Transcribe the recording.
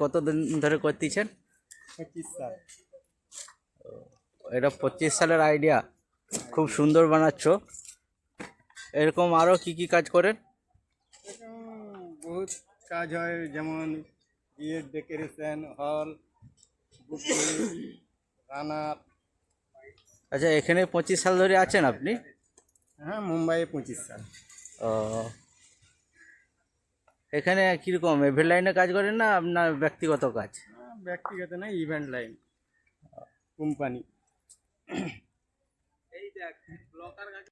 কতদিন ধরে করতেছেন? 25 সাল। এটা 25 সালের আইডিয়া, খুব সুন্দর বানাচ্ছ। এরকম আরও কি কি কাজ করেন? এরকম বহুত কাজ হয়, যেমন বিয়ের ডেকোরেশন, হল, বুকে, রানার। আচ্ছা, এখানে 25 সাল ধরে আছেন আপনি? হ্যাঁ, মুম্বাইয়ে 25 সাল। ও, এখানে কীরকম ইভেন্ট লাইনে কাজ করেন না আপনার ব্যক্তিগত কাজ? ব্যক্তিগত না, ইভেন্ট লাইন, কোম্পানি।